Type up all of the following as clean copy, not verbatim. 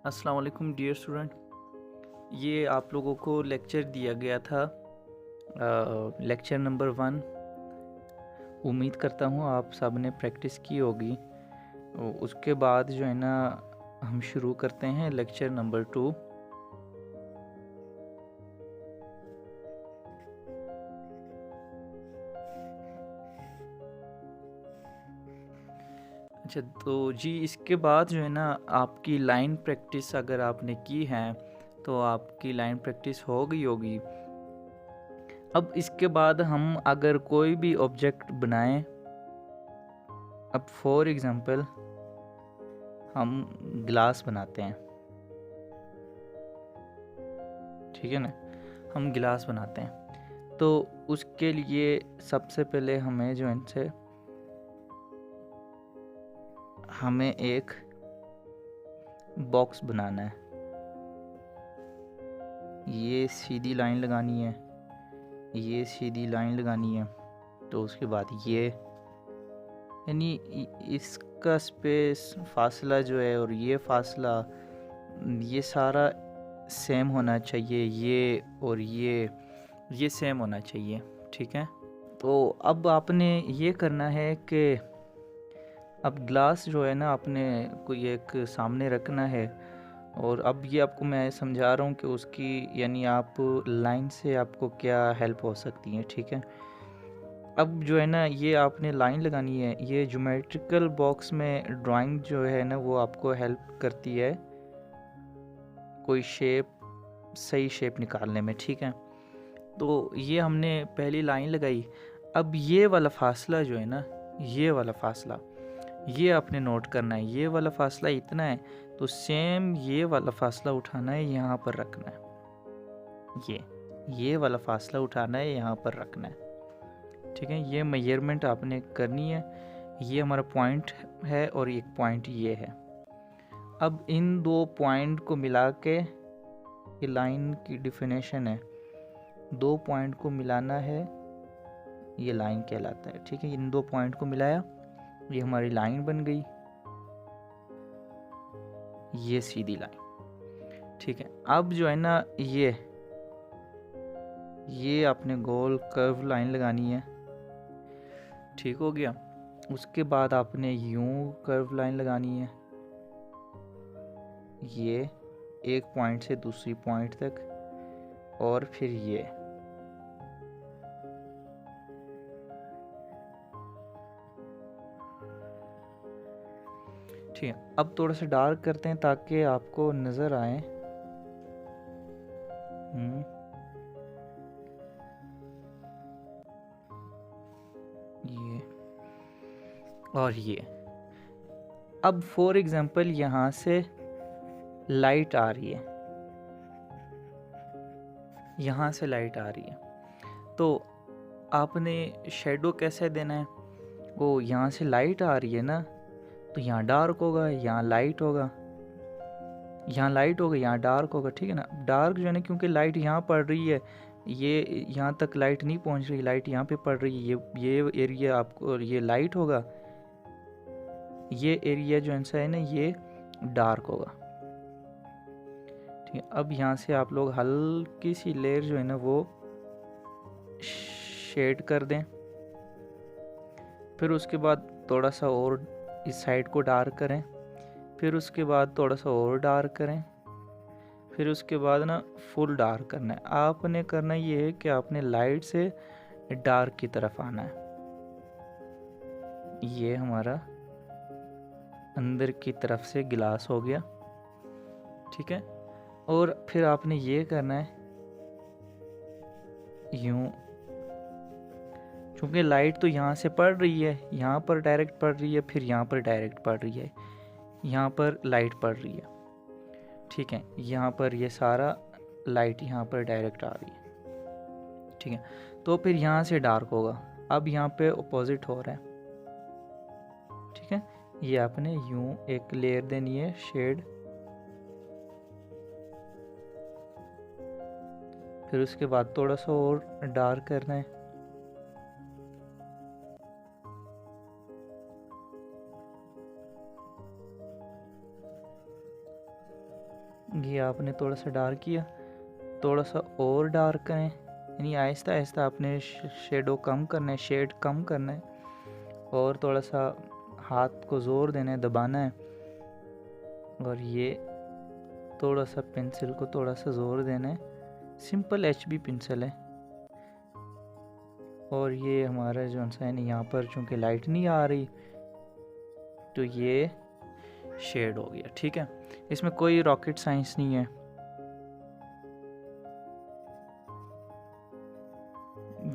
अस्सलाम वालेकुम dear student. ये आप लोगों को लेक्चर दिया गया था, लेक्चर नंबर 1। उम्मीद करता हूँ आप सब ने प्रैक्टिस की होगी। उसके बाद जो है ना हम शुरू करते हैं लेक्चर नंबर 2। अच्छा, तो जी इसके बाद जो है ना आपकी लाइन प्रैक्टिस अगर आपने की है तो आपकी लाइन प्रैक्टिस हो गई होगी। अब इसके बाद हम अगर कोई भी ऑब्जेक्ट बनाएं, अब फॉर एग्ज़ाम्पल हम ग्लास बनाते हैं, ठीक है ना, हम गिलास बनाते हैं। तो उसके लिए सबसे पहले हमें जो इनसे हमें एक बॉक्स बनाना है। ये सीधी लाइन लगानी है, ये सीधी लाइन लगानी है। तो उसके बाद ये यानी इसका स्पेस फासला जो है और ये फासला ये सारा सेम होना चाहिए। ये और ये सेम होना चाहिए, ठीक है। तो अब आपने ये करना है कि अब ग्लास जो है ना आपने कोई एक सामने रखना है, और अब ये आपको मैं समझा रहा हूँ कि उसकी यानी आप लाइन से आपको क्या हेल्प हो सकती है, ठीक है। अब जो है ना ये आपने लाइन लगानी है। ये ज्योमेट्रिकल बॉक्स में ड्राइंग जो है ना वो आपको हेल्प करती है कोई सही शेप निकालने में, ठीक है। तो ये हमने पहली लाइन लगाई। अब ये वाला फासला जो है ना, ये वाला फासला ये आपने नोट करना है। ये वाला फासला इतना है, तो सेम ये वाला फासला उठाना है, यहाँ पर रखना है। ये वाला फासला उठाना है, यहाँ पर रखना है, ठीक है। ये मेजरमेंट आपने करनी है। ये हमारा पॉइंट है और एक पॉइंट ये है। अब इन दो पॉइंट को मिला के ये लाइन की डिफिनेशन है। दो पॉइंट को मिलाना है, ये लाइन कहलाता है, ठीक है। इन दो पॉइंट को मिलाया, ये हमारी लाइन बन गई, ये सीधी लाइन, ठीक है। अब जो है ना ये आपने गोल कर्व लाइन लगानी है, ठीक हो गया। उसके बाद आपने यूं कर्व लाइन लगानी है, ये एक पॉइंट से दूसरी पॉइंट तक, और फिर ये ठीक है। अब थोड़ा सा डार्क करते हैं ताकि आपको नज़र आए। ये और ये। अब फॉर एग्जांपल यहाँ से लाइट आ रही है, यहाँ से लाइट आ रही है, तो आपने शेडो कैसे देना है। वो यहाँ से लाइट आ रही है ना, तो यहाँ डार्क होगा, यहाँ लाइट होगा, यहाँ लाइट होगा, यहाँ डार्क होगा, ठीक है ना। डार्क जो है ना, क्योंकि लाइट यहाँ पड़ रही है, ये यहाँ तक लाइट नहीं पहुँच रही, लाइट यहाँ पे पड़ रही है, ये एरिया आपको ये लाइट होगा, ये एरिया जो है ना ये डार्क होगा, ठीक है। अब यहाँ से आप लोग हल्की सी लेयर जो है ना वो शेड कर दें। फिर उसके बाद थोड़ा सा और इस साइड को डार्क करें, फिर उसके बाद थोड़ा सा और डार्क करें, फिर उसके बाद ना फुल डार्क करना है। आपने करना ये है कि आपने लाइट से डार्क की तरफ आना है। ये हमारा अंदर की तरफ से गिलास हो गया, ठीक है। और फिर आपने ये करना है यूं, क्योंकि लाइट तो यहाँ से पड़ रही है, यहाँ पर डायरेक्ट पड़ रही है, फिर यहाँ पर डायरेक्ट पड़ रही है, यहाँ पर लाइट पड़ रही है, ठीक है। यहाँ पर ये सारा लाइट यहाँ पर डायरेक्ट आ रही है, ठीक है। तो फिर यहाँ से डार्क होगा। अब यहाँ पे अपोजिट हो रहा है, ठीक है। ये आपने यूं एक लेयर देनी है शेड, फिर उसके बाद थोड़ा सा और डार्क करना है, ये आपने थोड़ा सा डार्क किया, थोड़ा सा और डार्क करें, यानी आहिस्ता आहिस्ता आपने शेडो कम करना है, शेड कम करना है, और थोड़ा सा हाथ को ज़ोर देना है, दबाना है, और ये थोड़ा सा पेंसिल को थोड़ा सा ज़ोर देना है। सिंपल HB पेंसिल है। और ये हमारा जो है ना, यहाँ पर चूँकि लाइट नहीं आ रही तो ये शेड हो गया। ठीक है, इसमें कोई रॉकेट साइंस नहीं है।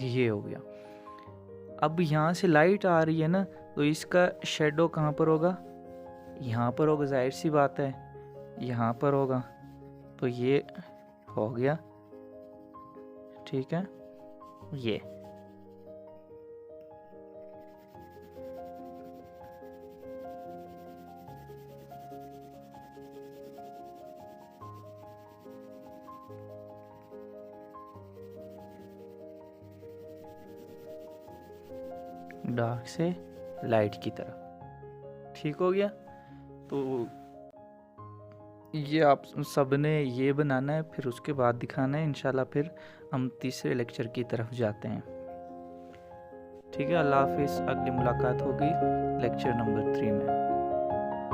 ये हो गया। अब यहाँ से लाइट आ रही है ना, तो इसका शेडो कहाँ पर होगा? यहाँ पर होगा, जाहिर सी बात है, यहाँ पर होगा। तो ये हो गया। ठीक है, ये डार्क से लाइट की तरफ। ठीक हो गया। तो ये आप सबने ये बनाना है, फिर उसके बाद दिखाना है इंशाल्लाह। फिर हम तीसरे लेक्चर की तरफ जाते हैं। ठीक है, अल्लाह हाफिज़। अगली मुलाकात होगी लेक्चर नंबर 3 में।